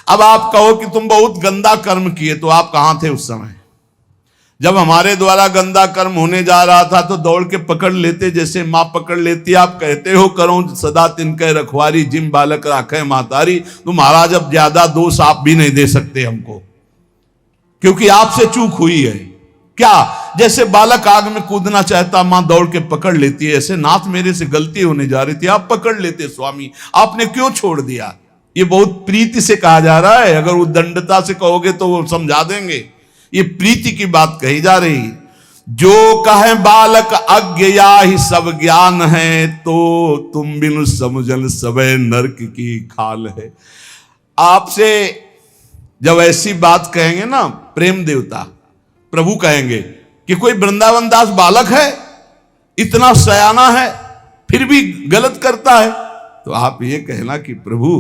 अब आप कहो कि तुम बहुत गंदा कर्म किए, तो आप कहां थे उस समय? जब हमारे द्वारा गंदा कर्म होने जा रहा था तो दौड़ के पकड़ लेते, जैसे माँ पकड़ लेती। आप कहते हो करो सदा तिनके रखवारी, जिम बालक राखे मातारी। तो महाराज अब ज्यादा दोष आप भी नहीं दे सकते हमको, क्योंकि आपसे चूक हुई है। क्या? जैसे बालक आग में कूदना चाहता, मां दौड़ के पकड़ लेती है, ऐसे नाथ मेरे से गलती होने जा रही थी, आप पकड़ लेते स्वामी, आपने क्यों छोड़ दिया? ये बहुत प्रीति से कहा जा रहा है। अगर उद्दंडता से कहोगे तो वो समझा देंगे, ये प्रीति की बात कही जा रही। जो कहे बालक अज्ञ या ही सब ज्ञान है, तो तुम बिनु समझल सबे नरक की खाल है। आपसे जब ऐसी बात कहेंगे ना प्रेम देवता प्रभु, कहेंगे कि कोई वृंदावन दास बालक है, इतना सयाना है, फिर भी गलत करता है, तो आप ये कहना कि प्रभु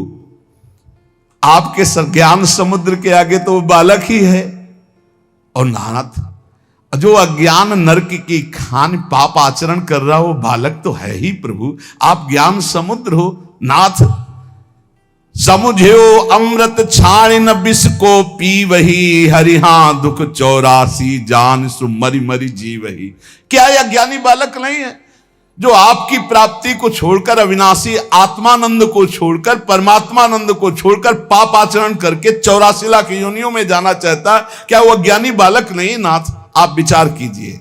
आपके ज्ञान समुद्र के आगे तो वो बालक ही है। और नाथ, जो अज्ञान नरक की खान पाप आचरण कर रहा हो, बालक तो है ही प्रभु। आप ज्ञान समुद्र हो नाथ। समुझो अमृत छाण न विष को पी वही, हरिहा दुख 84 जान सु मरी मरी जी वही। क्या यह ज्ञानी बालक नहीं है जो आपकी प्राप्ति को छोड़कर, अविनाशी आत्मानंद को छोड़कर, परमात्मानंद को छोड़कर पाप आचरण करके 84 लाख योनियों में जाना चाहता है? क्या वह ज्ञानी बालक नहीं नाथ? आप विचार कीजिए।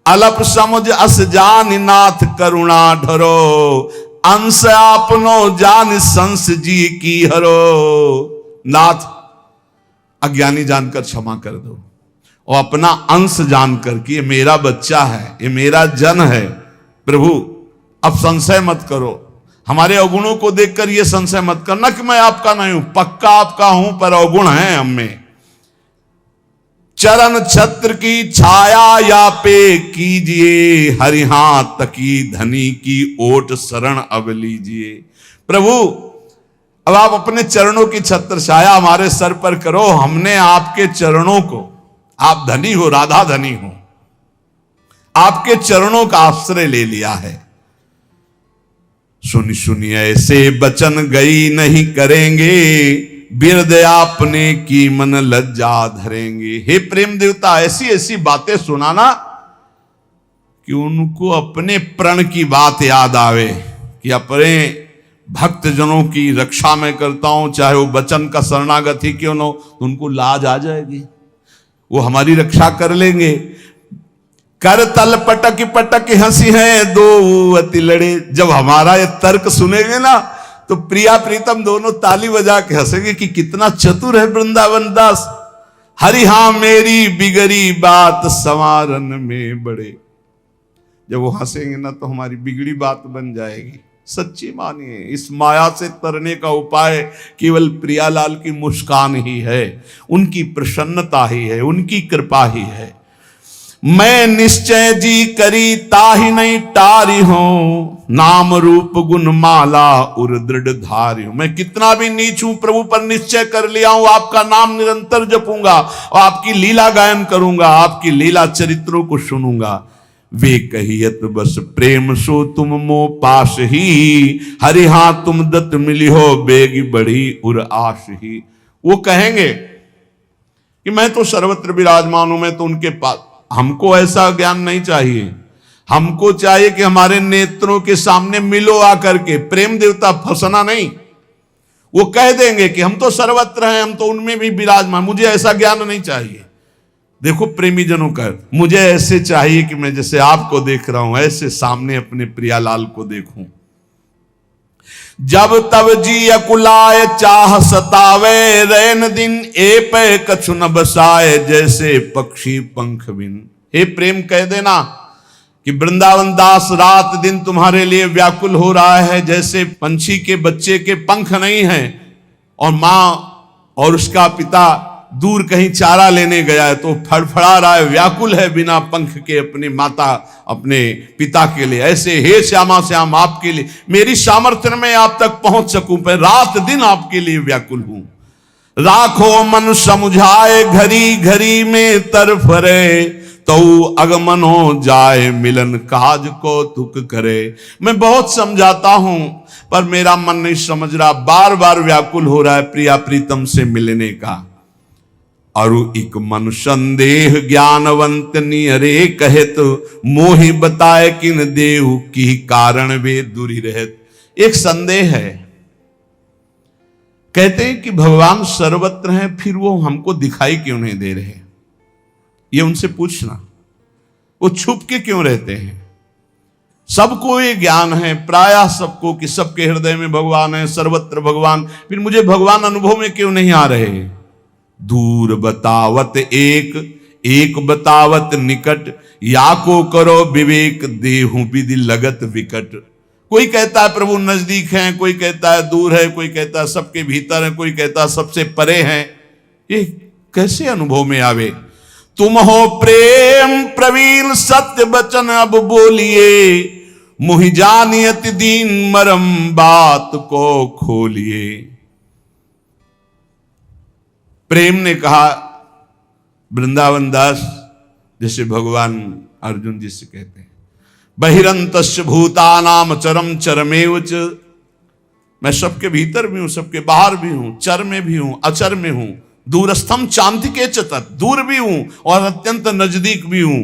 अलप समुझ अस जान नाथ करुणा ढरो, अंश आपनो जान संस जी की हरो। नाथ, अज्ञानी जानकर क्षमा कर दो, और अपना अंश जानकर कि ये मेरा बच्चा है, ये मेरा जन है, प्रभु अब संशय मत करो। हमारे अवगुणों को देखकर ये संशय मत करना कि मैं आपका नहीं हूं, पक्का आपका हूं, पर अवगुण है हम में। चरण छत्र की छाया या पे कीजिए, हरिहा तकी धनी की ओट शरण अब लीजिए। प्रभु अब आप अपने चरणों की छत्र छाया हमारे सर पर करो। हमने आपके चरणों को, आप धनी हो, राधा धनी हो, आपके चरणों का आश्रय ले लिया है। सुन सुनिए ऐसे बचन गई नहीं करेंगे, बिरद आपने की मन लज्जा धरेंगे। हे प्रेम देवता, ऐसी ऐसी बातें सुनाना कि उनको अपने प्रण की बात याद आवे कि अपने भक्त जनों की रक्षा मैं करता हूं, चाहे वो वचन का शरणागत ही क्यों न हो, तो उनको लाज आ जाएगी, वो हमारी रक्षा कर लेंगे। कर तल पटक पटक हंसी है दो अति लड़े। जब हमारा ये तर्क सुनेंगे ना तो प्रिया प्रीतम दोनों ताली बजा के हंसेंगे कि कितना चतुर है वृंदावन दास। हरि हां मेरी बिगड़ी बात संवारन में बड़े। जब वो हंसेंगे ना तो हमारी बिगड़ी बात बन जाएगी। सच्ची मानिए, इस माया से तरने का उपाय केवल प्रियालाल की मुस्कान ही है, उनकी प्रसन्नता ही है, उनकी कृपा ही है। मैं निश्चय जी करी ताहि नहीं टारी हूं, नाम रूप गुण माला उर दृढ़ धारी हूं। मैं कितना भी नीच हूं, प्रभु पर निश्चय कर लिया हूं, आपका नाम निरंतर जपूंगा और आपकी लीला गायन करूंगा, आपकी लीला चरित्रों को सुनूंगा। वे कहियत बस प्रेम सो तुम मो पास ही, हरि हां तुम दत्त मिली हो बेगी बढ़ी उर आश ही। वो कहेंगे कि मैं तो सर्वत्र विराजमान हूं, मैं तो उनके पास। हमको ऐसा ज्ञान नहीं चाहिए, हमको चाहिए कि हमारे नेत्रों के सामने मिलो आकर के। प्रेम देवता फंसना नहीं, वो कह देंगे कि हम तो सर्वत्र हैं, हम तो उनमें भी विराजमान, मुझे ऐसा ज्ञान नहीं चाहिए। देखो प्रेमी जनों का, मुझे ऐसे चाहिए कि मैं जैसे आपको देख रहा हूं ऐसे सामने अपने प्रियालाल को देखूं। जब तब जी अकुलाए चाह सतावे, रैन दिन ए पे कछु न बसाए, जैसे पक्षी पंख बिन। हे प्रेम कह देना कि वृंदावन दास रात दिन तुम्हारे लिए व्याकुल हो रहा है, जैसे पंछी के बच्चे के पंख नहीं हैं और मां और उसका पिता दूर कहीं चारा लेने गया है तो फड़फड़ा रहा है, व्याकुल है बिना पंख के अपनी माता अपने पिता के लिए। ऐसे हे श्यामा श्याम आपके लिए मेरी सामर्थ्य में आप तक पहुंच सकूं, पर रात दिन आपके लिए व्याकुल हूं। राखो मन समुझाए घरी घरी में तरफरे, तो अगमन हो जाए मिलन काज को तुक करे। मैं बहुत समझाता हूं पर मेरा मन नहीं समझ रहा, बार बार व्याकुल हो रहा है प्रिया प्रीतम से मिलने का। और एक मन संदेह ज्ञानवंत नियरे कहत, मोहि बताए किन देहु की कारण वे दूरी रहत। एक संदेह है, कहते हैं कि भगवान सर्वत्र हैं, फिर वो हमको दिखाई क्यों नहीं दे रहे? ये उनसे पूछना, वो छुप के क्यों रहते हैं? सबको ये ज्ञान है प्रायः सबको कि सबके हृदय में भगवान है, सर्वत्र भगवान, फिर मुझे भगवान अनुभव में क्यों नहीं आ रहे? दूर बतावत एक, एक बतावत निकट, या को करो विवेक देहु विधि लगत विकट। कोई कहता है प्रभु नजदीक हैं, कोई कहता है दूर है, कोई कहता है सबके भीतर है, कोई कहता है सबसे परे हैं। ये कैसे अनुभव में आवे? तुम हो प्रेम प्रवीण सत्य वचन अब बोलिए, मुहि जानियत दीन मरम बात को खोलिए। प्रेम ने कहा वृंदावन दास, जैसे भगवान अर्जुन जी से कहते हैं, बहिरंतस्य भूतानाम चरम चरमेव च। मैं सबके भीतर भी हूं, सबके बाहर भी हूं, चर में भी हूं, अचर में हूं, दूरस्थम चांतिके च तत्, दूर भी हूं और अत्यंत नजदीक भी हूं।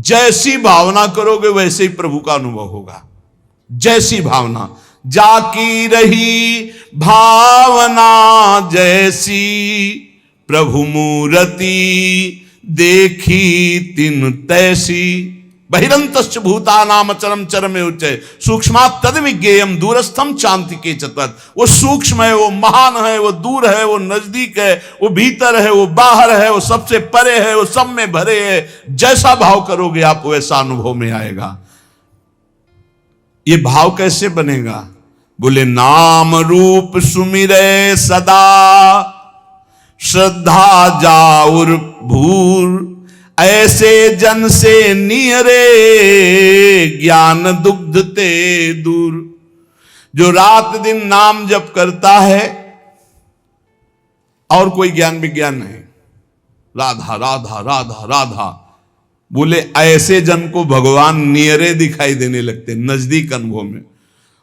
जैसी भावना करोगे वैसे ही प्रभु का अनुभव होगा। जैसी भावना, जाकी रही भावना जैसी, प्रभु मूर्ति देखी तिन तैसी। बहिरंतश्च भूतानाम चरम चरमे उच्चय, सूक्ष्मात् तद विज्ञेयम दूरस्थम चांतिके च तत्। वो सूक्ष्म है, वो महान है, वो दूर है, वो नजदीक है, वो भीतर है, वो बाहर है, वो सबसे परे है, वो सब में भरे है। जैसा भाव करोगे आप वैसा अनुभव में आएगा। ये भाव कैसे बनेगा? बोले नाम रूप सुमिरे सदा, श्रद्धा जाउर भूर, ऐसे जन से नियरे ज्ञान दुग्ध ते दूर। जो रात दिन नाम जप करता है और कोई ज्ञान विज्ञान नहीं, राधा राधा राधा राधा, बोले ऐसे जन को भगवान नियरे दिखाई देने लगते, नजदीक अनुभव में।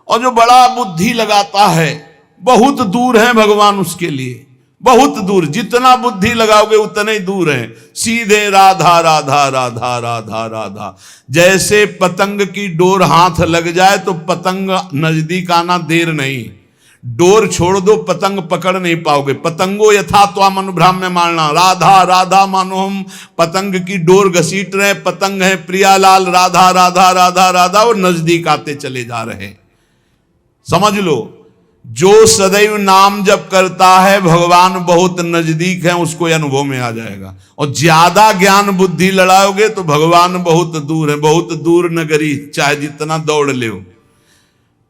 और जो बड़ा बुद्धि लगाता है, बहुत दूर है भगवान उसके लिए, बहुत दूर। जितना बुद्धि लगाओगे उतने ही दूर है। सीधे राधा राधा राधा राधा राधा। जैसे पतंग की डोर हाथ लग जाए तो पतंग नजदीक आना देर नहीं, डोर छोड़ दो पतंग पकड़ नहीं पाओगे। पतंगो यथा त्वाम अनुभ्राम्य मानना, राधा राधा मानो हम पतंग की डोर घसीट रहे, पतंग है प्रियालाल, राधा राधा राधा राधा, और नजदीक आते चले जा रहे। समझ लो, जो सदैव नाम जप करता है भगवान बहुत नजदीक है, उसको अनुभव में आ जाएगा। और ज्यादा ज्ञान बुद्धि लड़ाओगे तो भगवान बहुत दूर है, बहुत दूर नगरी, चाहे जितना दौड़ ले।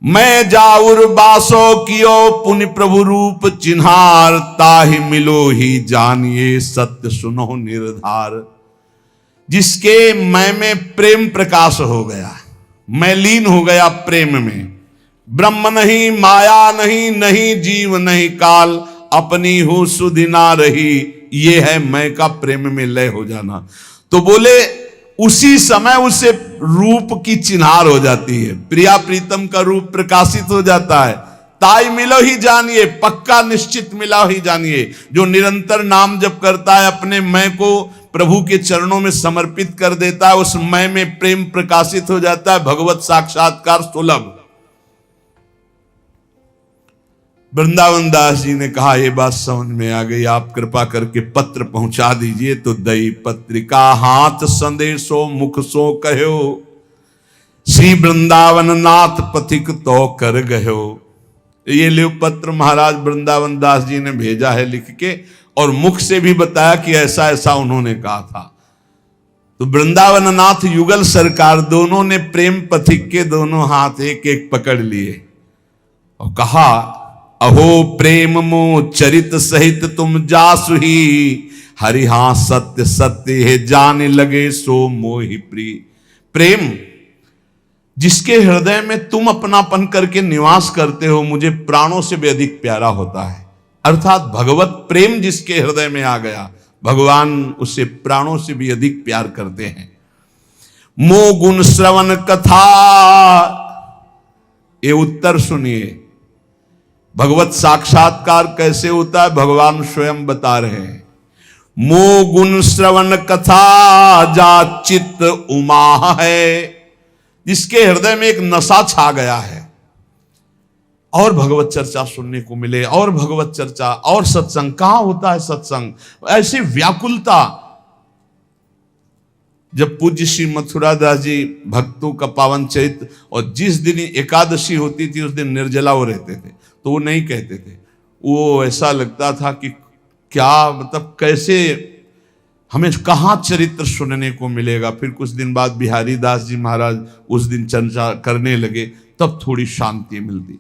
मैं जाउर बासो कियो पुनि प्रभु रूप चिन्हार, ताहि मिलो ही जानिए सत्य सुनो निर्धार। जिसके मैं में प्रेम प्रकाश हो गया, मैं लीन हो गया प्रेम में, ब्रह्म नहीं माया नहीं, नहीं जीव नहीं काल, अपनी हूं सुधि ना रही, ये है मैं का प्रेम में लय हो जाना। तो बोले उसी समय उसे रूप की चिन्हार हो जाती है, प्रिया प्रीतम का रूप प्रकाशित हो जाता है। ताई मिलो ही जानिए, पक्का निश्चित मिला ही जानिए। जो निरंतर नाम जप करता है, अपने मैं को प्रभु के चरणों में समर्पित कर देता है, उस मैं में प्रेम प्रकाशित हो जाता है, भगवत साक्षात्कार सुलभ। वृंदावन दास जी ने कहा ये बात समझ में आ गई, आप कृपा करके पत्र पहुंचा दीजिए। तो दई पत्रिका हाथ संदेशो मुख सो कहो, श्री वृंदावन नाथ पथिक तो कर गयो। ये ले पत्र महाराज वृंदावन दास जी ने भेजा है लिख के, और मुख से भी बताया कि ऐसा ऐसा उन्होंने कहा था। तो वृंदावन नाथ युगल सरकार दोनों ने प्रेम पथिक के दोनों हाथ एक एक पकड़ लिए और कहा, अहो प्रेम मो चरित सहित तुम जासु ही, हरि हां सत्य सत्य है जाने लगे सो मोहि प्रिय। प्रेम जिसके हृदय में तुम अपनापन करके निवास करते हो, मुझे प्राणों से भी अधिक प्यारा होता है। अर्थात भगवत प्रेम जिसके हृदय में आ गया, भगवान उससे प्राणों से भी अधिक प्यार करते हैं। मो गुण श्रवण कथा, ये उत्तर सुनिए। भगवत साक्षात्कार कैसे होता है, भगवान स्वयं बता रहे हैं। मो गुण श्रवण कथा जा चित्त उमा है, जिसके हृदय में एक नशा छा गया है, और भगवत चर्चा सुनने को मिले, और भगवत चर्चा और सत्संग। कहां होता है सत्संग? ऐसी व्याकुलता। जब पूज्य श्री मथुरादास जी भक्तों का पावन चरित्र, और जिस दिन एकादशी होती थी उस दिन निर्जला वो रहते थे, तो वो नहीं कहते थे। वो ऐसा लगता था कि क्या मतलब, कैसे हमें कहाँ चरित्र सुनने को मिलेगा। फिर कुछ दिन बाद बिहारी दास जी महाराज उस दिन चर्चा करने लगे, तब थोड़ी शांति मिलती।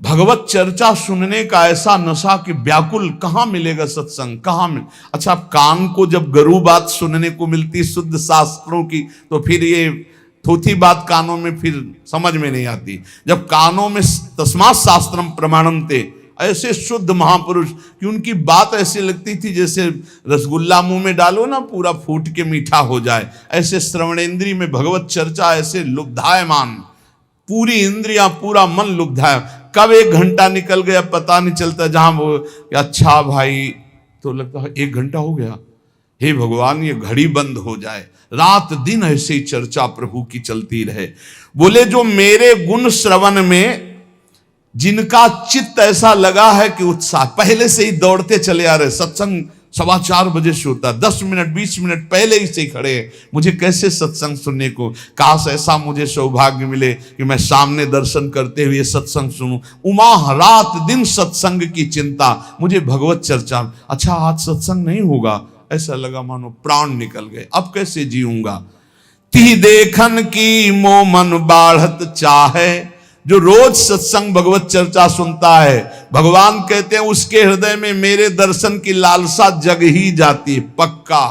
भगवत चर्चा सुनने का ऐसा नशा कि व्याकुल, कहाँ मिलेगा सत्संग, कहाँ मिल। अच्छा, कान को जब गरु बात सुनने को मिलती शुद्ध शास्त्रों की, तो फिर ये थोथी बात कानों में फिर समझ में नहीं आती। जब कानों में तस्मात् शास्त्रम प्रमाणम थे, ऐसे शुद्ध महापुरुष कि उनकी बात ऐसी लगती थी जैसे रसगुल्ला मुंह में डालो ना, पूरा फूट के मीठा हो जाए। ऐसे श्रवणेंद्रिय में भगवत चर्चा ऐसे लुब्धायमान, पूरी इंद्रियां, पूरा मन लुब्धाय। कब 1 घंटा निकल गया पता नहीं चलता। जहां वो अच्छा भाई, तो लगता है 1 घंटा हो गया, हे भगवान ये घड़ी बंद हो जाए। रात दिन ऐसे ही चर्चा प्रभु की चलती रहे। बोले जो मेरे गुण श्रवण में जिनका चित्त ऐसा लगा है कि उत्साह, पहले से ही दौड़ते चले आ रहे। सत्संग 4:15 बजे से होता, 10 मिनट 20 मिनट पहले ही से खड़े हैं, मुझे कैसे सत्संग सुनने को। काश ऐसा मुझे सौभाग्य मिले कि मैं सामने दर्शन करते हुए सत्संग सुनूं। उमा रात दिन सत्संग की चिंता, मुझे भगवत चर्चा। अच्छा आज सत्संग नहीं होगा, ऐसा लगा मानो प्राण निकल गए, अब कैसे जीऊंगा। ती देखन की मो मन बाढ़त चाहे, जो रोज सत्संग भगवत चर्चा सुनता है, भगवान कहते हैं उसके हृदय में मेरे दर्शन की लालसा जग ही जाती है, पक्का।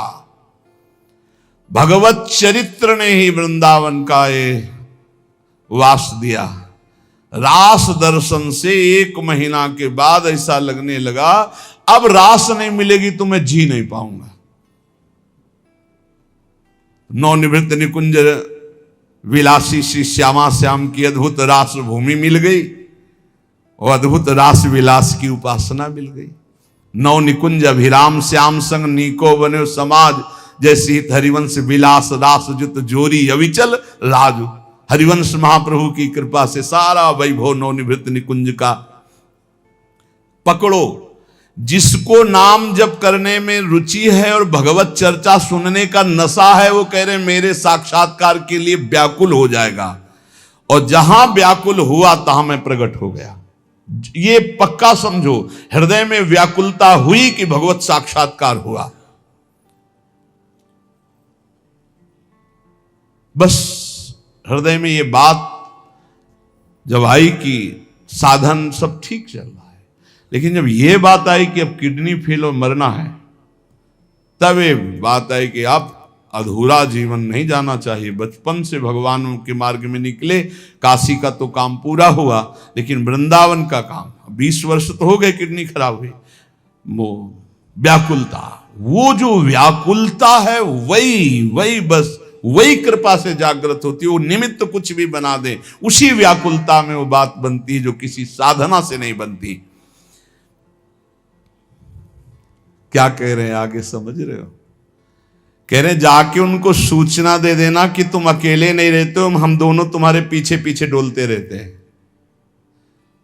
भगवत चरित्र ने ही वृंदावन का ये वास दिया। रास दर्शन से 1 महीना के बाद ऐसा लगने लगा अब रास नहीं मिलेगी तो मैं जी नहीं पाऊंगा। नवनिवृत्त निकुंज विलासी श्री श्यामा श्याम की अद्भुत रास भूमि मिल गई, और अद्भुत रास विलास की उपासना मिल गई। नव निकुंज अभिराम श्याम संग नीको बने समाज, जैसी हरिवंश विलास रास जुत जोरी अविचल राजू। हरिवंश महाप्रभु की कृपा से सारा वैभव नवनिवृत्त निकुंज का पकड़ो। जिसको नाम जप करने में रुचि है और भगवत चर्चा सुनने का नशा है, वो कह रहे मेरे साक्षात्कार के लिए व्याकुल हो जाएगा, और जहां व्याकुल हुआ तहां मैं प्रकट हो गया। ये पक्का समझो, हृदय में व्याकुलता हुई कि भगवत साक्षात्कार हुआ। बस हृदय में ये बात जब आई कि साधन सब ठीक चल रहा है, लेकिन जब ये बात आई कि अब किडनी फेल और मरना है, तब ये बात आई कि अब अधूरा जीवन नहीं जाना चाहिए। बचपन से भगवान के मार्ग में निकले, काशी का तो काम पूरा हुआ, लेकिन वृंदावन का काम 20 वर्ष तो हो गए किडनी खराब हुई। वो व्याकुलता, वो जो व्याकुलता है वही बस वही कृपा से जागृत होती है। वो निमित्त कुछ भी बना दे, उसी व्याकुलता में वो बात बनती है जो किसी साधना से नहीं बनती। क्या कह रहे हैं आगे समझ रहे हो? कह रहे जाके उनको सूचना दे देना कि तुम अकेले नहीं रहते हो, हम दोनों तुम्हारे पीछे पीछे डोलते रहते हैं।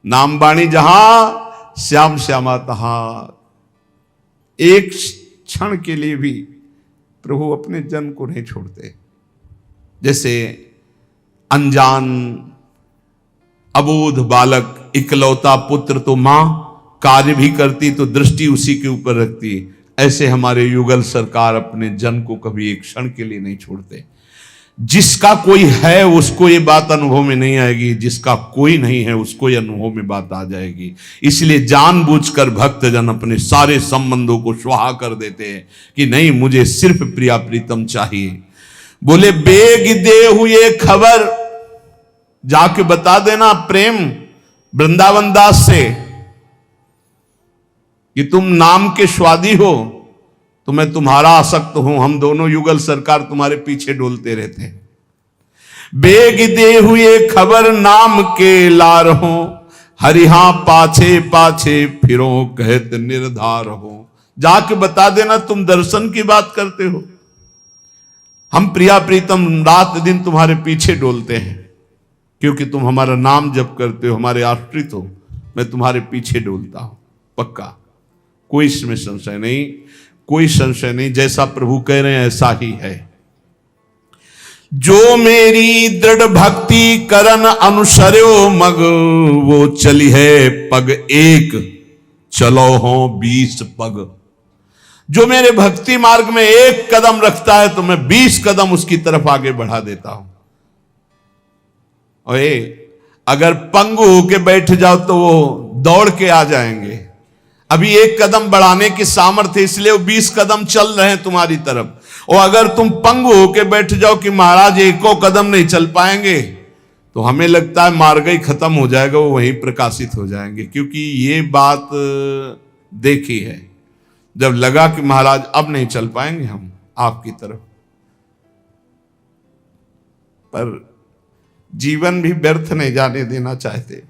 नाम बाणी जहां श्याम श्यामा तहां। एक क्षण के लिए भी प्रभु अपने जन को नहीं छोड़ते। जैसे अनजान अबोध बालक इकलौता पुत्र तो मां कार्य भी करती तो दृष्टि उसी के ऊपर रखती, ऐसे हमारे युगल सरकार अपने जन को कभी एक क्षण के लिए नहीं छोड़ते। जिसका कोई है उसको ये बात अनुभव में नहीं आएगी, जिसका कोई नहीं है उसको ये अनुभव में बात आ जाएगी। इसलिए जानबूझकर भक्तजन अपने सारे संबंधों को स्वाहा कर देते हैं कि नहीं, मुझे सिर्फ प्रिया प्रीतम चाहिए। बोले बेग दे हुए खबर, जाके बता देना प्रेम वृंदावन दास से। कि तुम नाम के स्वादी हो तो मैं तुम्हारा आसक्त हूं, हम दोनों युगल सरकार तुम्हारे पीछे डोलते रहते हैं। बेग दे हुए खबर नाम के लार हो, हरिहा पाछे पाछे फिरो कहत निर्धार हो। जाके बता देना तुम दर्शन की बात करते हो, हम प्रिया प्रीतम रात दिन तुम्हारे पीछे डोलते हैं, क्योंकि तुम हमारा नाम जप करते हो, हमारे आश्रित हो, मैं तुम्हारे पीछे डोलता हूं। पक्का, कोई इसमें संशय नहीं, कोई संशय नहीं। जैसा प्रभु कह रहे हैं ऐसा ही है। जो मेरी दृढ़ भक्ति करन अनुसर्यो मग, वो चली है पग एक चलो हो 20 पग। जो मेरे भक्ति मार्ग में एक कदम रखता है तो मैं 20 कदम उसकी तरफ आगे बढ़ा देता हूं। और अगर पंगु होके बैठ जाओ तो वो दौड़ के आ जाएंगे। अभी एक कदम बढ़ाने की सामर्थ्य, इसलिए वो 20 कदम चल रहे हैं तुम्हारी तरफ। और अगर तुम पंगु होके बैठ जाओ कि महाराज एको कदम नहीं चल पाएंगे, तो हमें लगता है मार्ग ही खत्म हो जाएगा, वो वहीं प्रकाशित हो जाएंगे। क्योंकि ये बात देखी है, जब लगा कि महाराज अब नहीं चल पाएंगे हम आपकी तरफ, पर जीवन भी व्यर्थ नहीं जाने देना चाहते।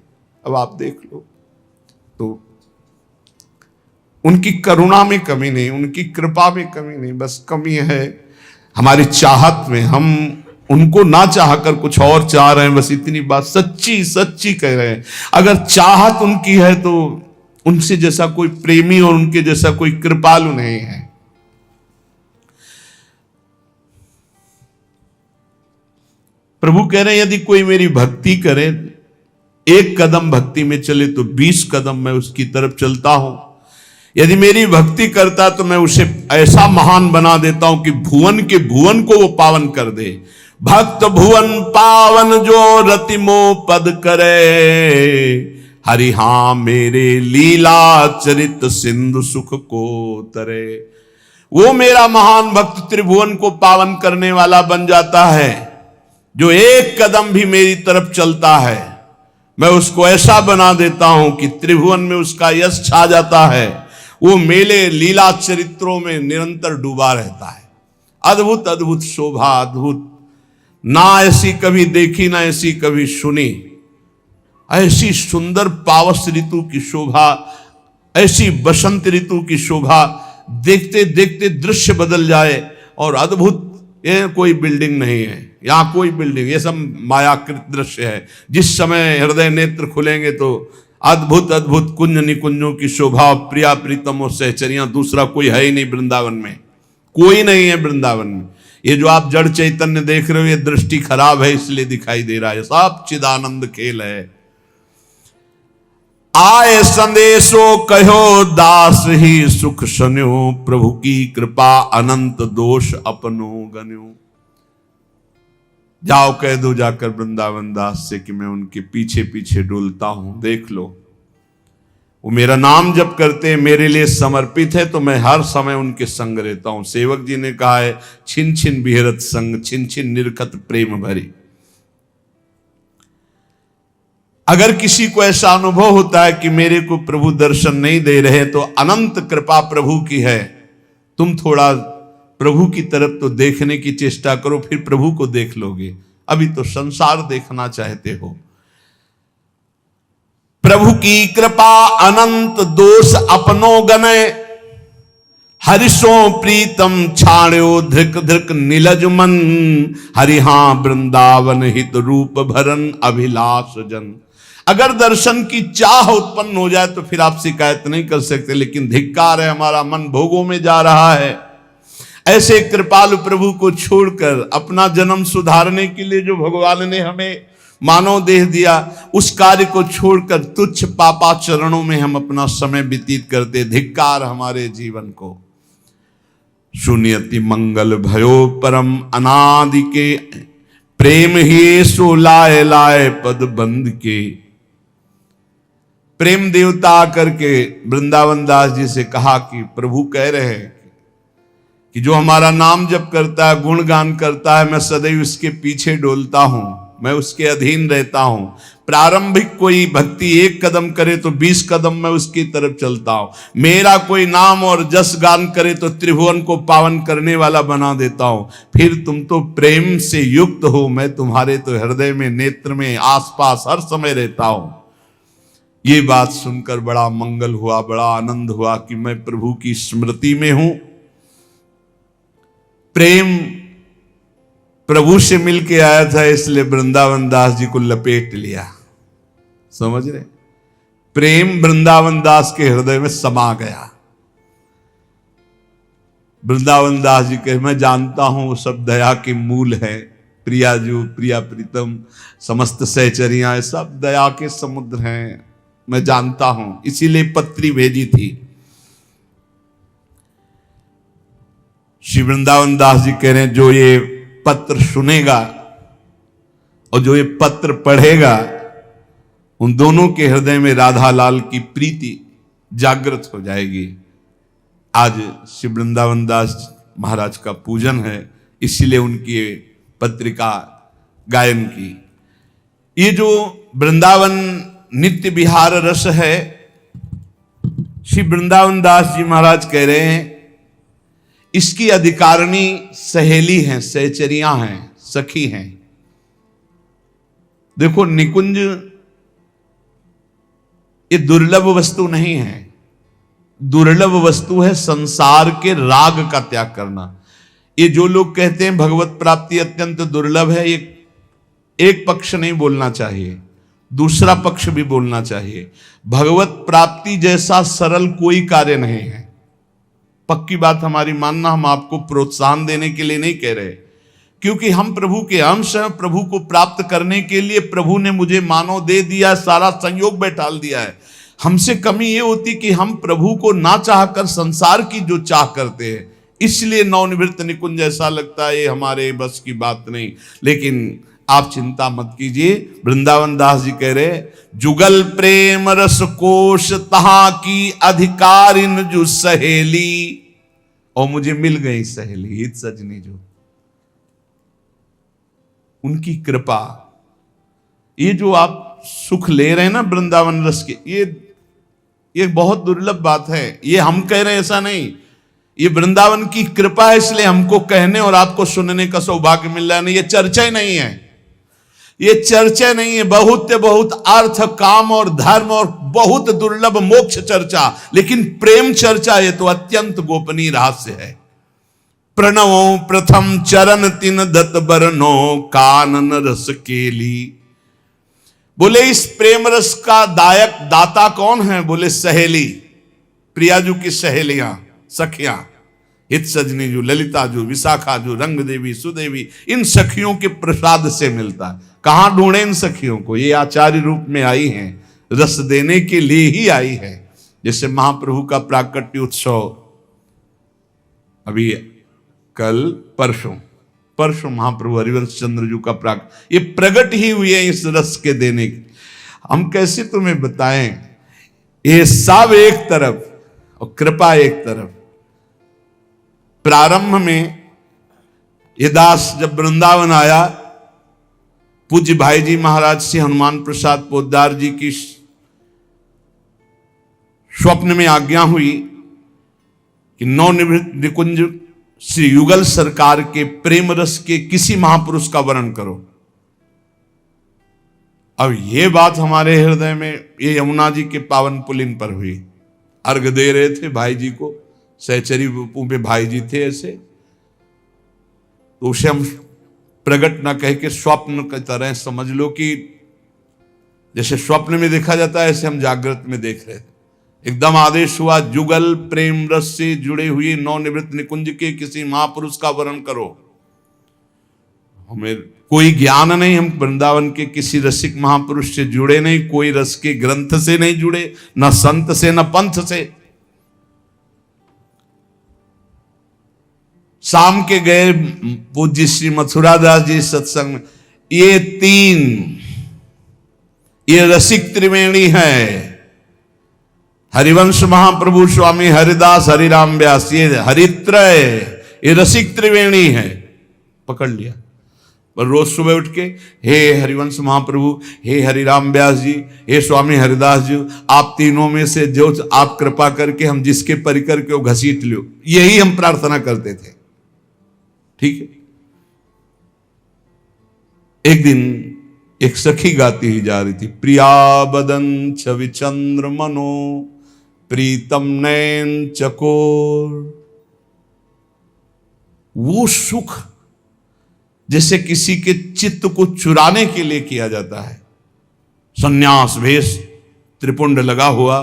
अब आप देख लो, तो उनकी करुणा में कमी नहीं, उनकी कृपा में कमी नहीं, बस कमी है हमारी चाहत में। हम उनको ना चाहकर कुछ और चाह रहे हैं, बस इतनी बात सच्ची सच्ची कह रहे हैं। अगर चाहत उनकी है तो उनसे जैसा कोई प्रेमी और उनके जैसा कोई कृपालु नहीं है। प्रभु कह रहे हैं यदि कोई मेरी भक्ति करे, एक कदम भक्ति में चले तो 20 कदम मैं उसकी तरफ चलता हूं। यदि मेरी भक्ति करता तो मैं उसे ऐसा महान बना देता हूं कि भुवन के भुवन को वो पावन कर दे। भक्त भुवन पावन जो रतिमो पद करे, हरि हां मेरे लीला चरित सिंधु सुख को तरे। वो मेरा महान भक्त त्रिभुवन को पावन करने वाला बन जाता है। जो एक कदम भी मेरी तरफ चलता है, मैं उसको ऐसा बना देता हूं कि त्रिभुवन में उसका यश छा जाता है। वो मेले लीला चरित्रों में निरंतर डूबा रहता है। अद्भुत अद्भुत शोभा, अद्भुत, ना ऐसी कभी देखी ना ऐसी कभी सुनी। ऐसी सुंदर पावस ऋतु की शोभा, ऐसी बसंत ऋतु की शोभा, देखते देखते दृश्य बदल जाए। और अद्भुत, ये कोई बिल्डिंग नहीं है, यहां कोई बिल्डिंग, ये सब मायाकृत दृश्य है। जिस समय हृदय नेत्र खुलेंगे तो अद्भुत अद्भुत कुंज निकुंजों की शोभा, प्रिया प्रीतम और सहचरियां, दूसरा कोई है ही नहीं वृंदावन में, कोई नहीं है वृंदावन में। ये जो आप जड़ चैतन्य देख रहे हो, ये दृष्टि खराब है इसलिए दिखाई दे रहा है, सब चिदानंद खेल है। आए संदेशो कहो दास ही सुख सन्यो, प्रभु की कृपा अनंत दोष अपनो गन्यो। जाओ कह दो जाकर वृंदावन दास से कि मैं उनके पीछे पीछे डुलता हूं। देख लो, वो मेरा नाम जप करते हैं, मेरे लिए समर्पित है, तो मैं हर समय उनके संग रहता हूं। सेवक जी ने कहा है, छिन छिन बिहरत संग, छिन छिन निरखत प्रेम भरी। अगर किसी को ऐसा अनुभव होता है कि मेरे को प्रभु दर्शन नहीं दे रहे, तो अनंत कृपा प्रभु की है। तुम थोड़ा प्रभु की तरफ तो देखने की चेष्टा करो, फिर प्रभु को देख लोगे। अभी तो संसार देखना चाहते हो। प्रभु की कृपा अनंत दोष अपनो गने, हरिशो प्रीतम छाण्यो धृक धृक नीलज मन। हरि हां वृंदावन हित रूप भरन अभिलाष जन। अगर दर्शन की चाह उत्पन्न हो जाए तो फिर आप शिकायत नहीं कर सकते, लेकिन धिक्कार है, हमारा मन भोगों में जा रहा है। ऐसे कृपालु प्रभु को छोड़कर, अपना जन्म सुधारने के लिए जो भगवान ने हमें मानव देह दिया, उस कार्य को छोड़कर तुच्छ पापा चरणों में हम अपना समय व्यतीत करते। धिक्कार हमारे जीवन को। शून्यति मंगल भयो परम अनादि के, प्रेम ही सो लाए लाए पद बंद के। प्रेम देवता आकर के वृंदावन दास जी से कहा कि प्रभु कह रहे हैं कि जो हमारा नाम जप करता है, गुणगान करता है, मैं सदैव इसके पीछे डोलता हूं। मैं उसके अधीन रहता हूं। प्रारंभिक कोई भक्ति 1 कदम करे तो 20 कदम मैं उसकी तरफ चलता हूं। मेरा कोई नाम और जस गान करे तो त्रिभुवन को पावन करने वाला बना देता हूं। फिर तुम तो प्रेम से युक्त हो, मैं तुम्हारे तो हृदय में, नेत्र में, आसपास हर समय रहता हूं। ये बात सुनकर बड़ा मंगल हुआ, बड़ा आनंद हुआ कि मैं प्रभु की स्मृति में हूं। प्रेम प्रभु से मिलके आया था, इसलिए वृंदावन दास जी को लपेट लिया। समझ रहे? प्रेम वृंदावन दास के हृदय में समा गया। वृंदावन दास जी कहे, मैं जानता हूं वो सब दया के मूल है। प्रियाजू, प्रिया प्रीतम, समस्त सहचरियां सब दया के समुद्र हैं, मैं जानता हूं, इसीलिए पत्री भेजी थी। श्री वृंदावन दास जी कह रहे हैं, जो ये पत्र सुनेगा और जो ये पत्र पढ़ेगा, उन दोनों के हृदय में राधा लाल की प्रीति जागृत हो जाएगी। आज श्री वृंदावन दास महाराज का पूजन है, इसीलिए उनकी पत्रिका गायन की। ये जो वृंदावन नित्य विहार रस है, श्री वृंदावन दास जी महाराज कह रहे हैं, इसकी अधिकारिणी सहेली हैं, सहचरियां हैं, सखी हैं। देखो, निकुंज ये दुर्लभ वस्तु नहीं है। दुर्लभ वस्तु है संसार के राग का त्याग करना। ये जो लोग कहते हैं भगवत प्राप्ति अत्यंत दुर्लभ है, ये एक पक्ष नहीं बोलना चाहिए, दूसरा पक्ष भी बोलना चाहिए। भगवत प्राप्ति जैसा सरल कोई कार्य नहीं है। पक्की बात हमारी मानना, हम आपको प्रोत्साहन देने के लिए नहीं कह रहे, क्योंकि हम प्रभु के अंश हैं। प्रभु को प्राप्त करने के लिए प्रभु ने मुझे मानव दे दिया, सारा संयोग बैठाल दिया है। हमसे कमी ये होती कि हम प्रभु को ना चाहकर संसार की जो चाह करते हैं, इसलिए नवनिवृत्त निकुंज ऐसा लगता है ये हमारे बस की बात नहीं। लेकिन आप चिंता मत कीजिए, वृंदावन दास जी कह रहे, जुगल प्रेम रस कोश तहा की अधिकारिन जो सहेली, और मुझे मिल गई सहेली हित सजनी जो, उनकी कृपा। ये जो आप सुख ले रहे हैं ना वृंदावन रस के, ये बहुत दुर्लभ बात है। ये हम कह रहे हैं ऐसा नहीं, ये वृंदावन की कृपा है, इसलिए हमको कहने और आपको सुनने का सौभाग्य मिल रहा है। नहीं, ये चर्चा नहीं है, ये चर्चा नहीं है। बहुत अर्थ, काम और धर्म और बहुत दुर्लभ मोक्ष चर्चा, लेकिन प्रेम चर्चा ये तो अत्यंत गोपनीय रहस्य है। प्रणवो प्रथम चरण तिन दत्त बरनो कानन रस केली। बोले इस प्रेम रस का दायक दाता कौन है? बोले सहेली, प्रियाजू की सहेलियां, सखियां, हित सजनी जो, ललिता जो, विशाखा जो, रंग देवी, सुदेवी, इन सखियों के प्रसाद से मिलता है। कहां ढूंढे इन सखियों को? ये आचार्य रूप में आई हैं, रस देने के लिए ही आई है। जैसे महाप्रभु का प्राकट्य उत्सव अभी कल परसों महाप्रभु हरिवंश चंद्र जी का ये प्रकट ही हुई है इस रस के देने की। हम कैसे तुम्हें बताएं, ये सब एक तरफ और कृपा एक तरफ। प्रारंभ में ये दास जब वृंदावन आया, पूज्य भाई जी महाराज से हनुमान प्रसाद पोद्दार जी की स्वप्न में आज्ञा हुई कि नवनिवृत्त निकुंज श्री युगल सरकार के प्रेम रस के किसी महापुरुष का वर्णन करो। अब ये बात हमारे हृदय में, ये यमुना जी के पावन पुलिन पर हुई। अर्घ दे रहे थे भाई जी को, सहचरी पे भाई जी थे ऐसे, तो उसे हम प्रकट ना कह के स्वप्न की तरह समझ लो कि जैसे स्वप्न में देखा जाता है, ऐसे हम जागृत में देख रहे थे। एकदम आदेश हुआ, जुगल प्रेम रस से जुड़े हुए नवनिवृत्त निकुंज के किसी महापुरुष का वर्णन करो। हमें कोई ज्ञान नहीं, हम वृंदावन के किसी रसिक महापुरुष से जुड़े नहीं, कोई रस के ग्रंथ से नहीं जुड़े, न संत से न पंथ से। शाम के गए पूज्य श्री मथुरादास जी सत्संग में, ये तीन, ये रसिक त्रिवेणी है, हरिवंश महाप्रभु स्वामी हरिदास हरिराम व्यास, ये हरित्रय, ये रसिक त्रिवेणी है। पकड़ लिया। पर रोज सुबह उठ के हे हरिवंश महाप्रभु, हे हरिराम व्यास जी, हे स्वामी हरिदास जी, आप तीनों में से जो आप कृपा करके हम जिसके परिकर के वो घसीट लो, यही हम प्रार्थना करते थे। ठीक है। एक दिन एक सखी गाती ही जा रही थी, प्रिया बदन छवि चंद्र मनो प्रीतम नैन चकोर। वो सुख जैसे किसी के चित्त को चुराने के लिए किया जाता है। सन्यास भेष, त्रिपुंड लगा हुआ,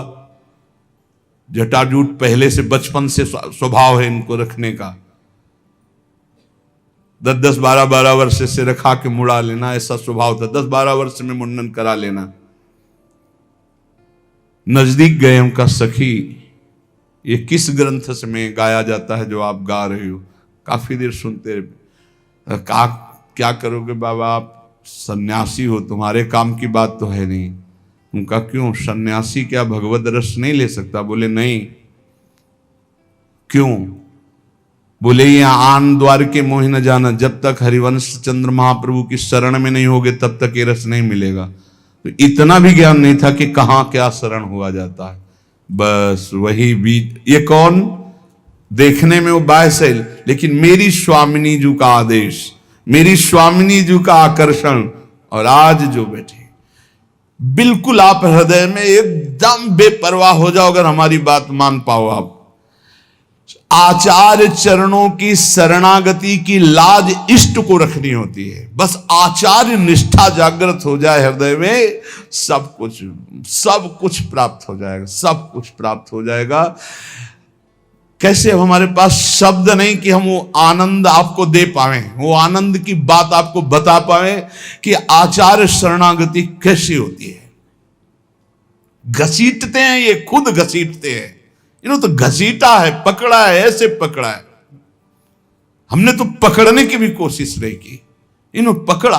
जटाजूट पहले से बचपन से स्वभाव है इनको रखने का, 10-10, 12-12 वर्ष से रखा के मुड़ा लेना, ऐसा स्वभाव था। 10-12 वर्ष में मुंडन करा लेना। नजदीक गए उनका, सखी ये किस ग्रंथ से में गाया जाता है जो आप गा रहे हो? काफी देर सुनते रहे। क्या करोगे बाबा, आप सन्यासी हो, तुम्हारे काम की बात तो है नहीं। उनका क्यों, सन्यासी क्या भगवत रस नहीं ले सकता? बोले नहीं। क्यों? बोले ये आन द्वार के मोह न जाना, जब तक हरिवंश चंद्र महाप्रभु की शरण में नहीं होगे तब तक ये रस नहीं मिलेगा। तो इतना भी ज्ञान नहीं था कि कहां क्या शरण हुआ जाता है। बस वही बीज, ये कौन देखने में वो बायसैल, लेकिन मेरी स्वामिनी जी का आदेश, मेरी स्वामिनी जी का आकर्षण, और आज जो बैठे बिल्कुल आप हृदय में एकदम बेपरवाह हो जाओ अगर हमारी बात मान पाओ। आप आचार्य चरणों की शरणागति की लाज इष्ट को रखनी होती है। बस आचार्य निष्ठा जागृत हो जाए हृदय में, सब कुछ प्राप्त हो जाएगा, सब कुछ प्राप्त हो जाएगा। कैसे? अब हमारे पास शब्द नहीं कि हम वो आनंद आपको दे पाए, वो आनंद की बात आपको बता पाए कि आचार्य शरणागति कैसी होती है। घसीटते हैं, ये खुद घसीटते हैं। इन्होंने तो घसीटा है, पकड़ा है, ऐसे पकड़ा है। हमने तो पकड़ने की भी कोशिश नहीं की, इन्होंने पकड़ा।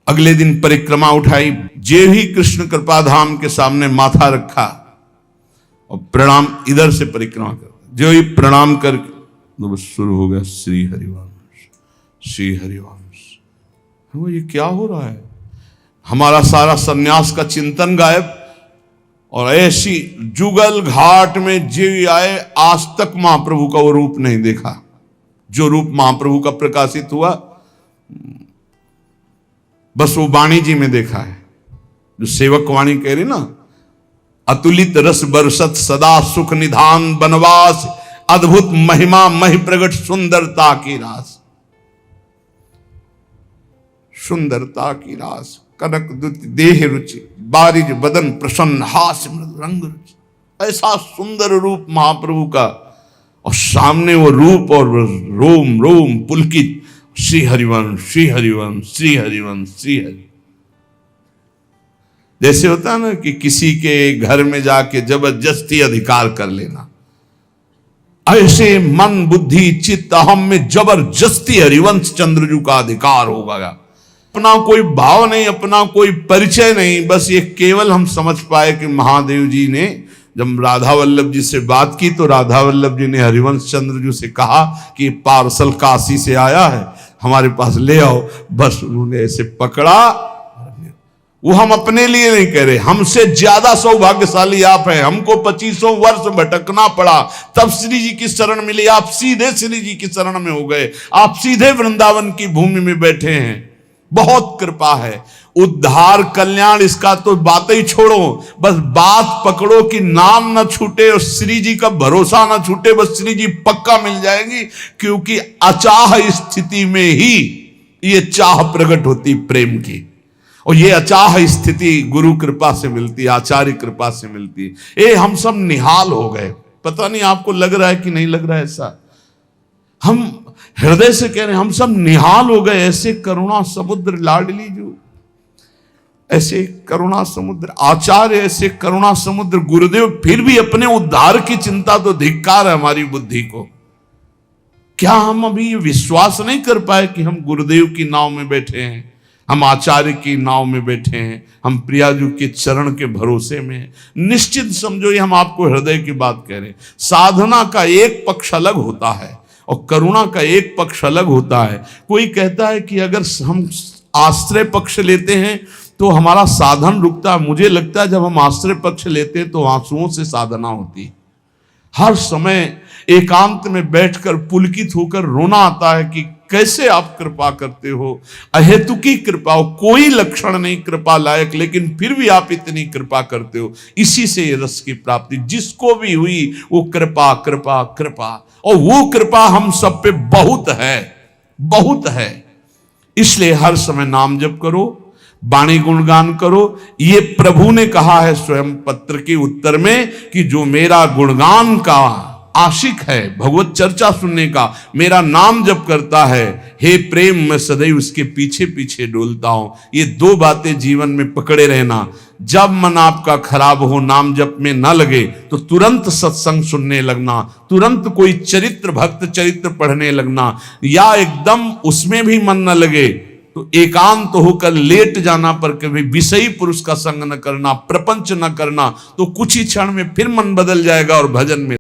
अगले दिन परिक्रमा उठाई, जे ही कृष्ण कृपा धाम के सामने माथा रखा और प्रणाम, इधर से परिक्रमा कर, जो ही प्रणाम करके तो बस शुरू हो गया श्री हरिवंश, श्री हरिवंश। वो ये क्या हो रहा है? हमारा सारा सन्यास का चिंतन गायब। और ऐसी जुगल घाट में जीव आए, आज तक महाप्रभु का वो रूप नहीं देखा जो रूप महाप्रभु का प्रकाशित हुआ। बस वो वाणी जी में देखा है, जो सेवक वाणी कह रही ना, अतुलित रस बरसत सदा सुख निधान बनवास, अद्भुत महिमा महि प्रगट सुंदरता की रास, सुंदरता की रास, कनक दुत देह रुचि, बारिज बदन प्रसन्न, हास्य मृदु रंग रुचि। ऐसा सुंदर रूप महाप्रभु का, और सामने वो रूप और रोम रोम पुलकित, श्री हरिवंश, श्री हरिवंश, श्री हरिवंश, श्री हरि। जैसे होता है ना कि किसी के घर में जाके जबरदस्ती अधिकार कर लेना, ऐसे मन बुद्धि चित्त अहम में जबरदस्ती हरिवंश चंद्रजू का अधिकार होगा। अपना कोई भाव नहीं, अपना कोई परिचय नहीं, बस ये केवल हम समझ पाए कि महादेव जी ने जब राधा वल्लभ जी से बात की तो राधा वल्लभ जी ने हरिवंश चंद्रजू से कहा कि पार्सल काशी से आया है, हमारे पास ले आओ। बस उन्होंने ऐसे पकड़ा। वो हम अपने लिए नहीं कह रहे, हमसे ज्यादा सौभाग्यशाली आप हैं। हमको 25 वर्ष भटकना पड़ा, तब श्री जी की शरण मिली। आप सीधे श्री जी की शरण में हो गए, आप सीधे वृंदावन की भूमि में बैठे हैं। बहुत कृपा है। उद्धार कल्याण इसका तो बात ही छोड़ो, बस बात पकड़ो कि नाम ना छूटे और श्री जी का भरोसा ना छूटे। बस श्री जी पक्का मिल जाएंगी, क्योंकि अचाह स्थिति में ही ये चाह प्रकट होती प्रेम की, और ये अचाह स्थिति गुरु कृपा से मिलती, आचार्य कृपा से मिलती। ये हम सब निहाल हो गए। पता नहीं आपको लग रहा है कि नहीं लग रहा है ऐसा? हम हृदय से कह रहे हैं, हम सब निहाल हो गए। ऐसे करुणा समुद्र लाडली जो, ऐसे करुणा समुद्र आचार्य, ऐसे करुणा समुद्र गुरुदेव, फिर भी अपने उद्धार की चिंता तो धिक्कार है हमारी बुद्धि को। क्या हम अभी ये विश्वास नहीं कर पाए कि हम गुरुदेव की नाव में बैठे हैं, हम आचार्य की नाव में बैठे हैं, हम प्रियाजू के चरण के भरोसे में हैं? निश्चित समझो ये हम आपको हृदय की बात कह रहे हैं। साधना का एक पक्ष अलग होता है और करुणा का एक पक्ष अलग होता है। कोई कहता है कि अगर हम आश्रय पक्ष लेते हैं तो हमारा साधन रुकता है। मुझे लगता है जब हम आश्रय पक्ष लेते हैं तो आंसुओं से साधना होती है। हर समय एकांत में बैठकर पुलकित होकर रोना आता है कि कैसे आप कृपा करते हो, अहेतुकी कृपा हो, कोई लक्षण नहीं कृपा लायक, लेकिन फिर भी आप इतनी कृपा करते हो। इसी से ये रस की प्राप्ति जिसको भी हुई वो कृपा कृपा कृपा, और वो कृपा हम सब पे बहुत है, बहुत है। इसलिए हर समय नाम जप करो, वाणी गुणगान करो। ये प्रभु ने कहा है स्वयं पत्र के उत्तर में कि जो मेरा गुणगान का आशिक है, भगवत चर्चा सुनने का, मेरा नाम जप करता है, हे प्रेम मैं सदैव उसके पीछे पीछे डोलता हूं। ये दो बातें जीवन में पकड़े रहना। जब मन आपका खराब हो, नाम जप में ना लगे, तो तुरंत सत्संग सुनने लगना, तुरंत कोई चरित्र भक्त चरित्र पढ़ने लगना, या एकदम उसमें भी मन न लगे तो एकांत होकर लेट जाना, पर कभी विषयी पुरुष का संग न करना, प्रपंच न करना, तो कुछ ही क्षण में फिर मन बदल जाएगा और भजन में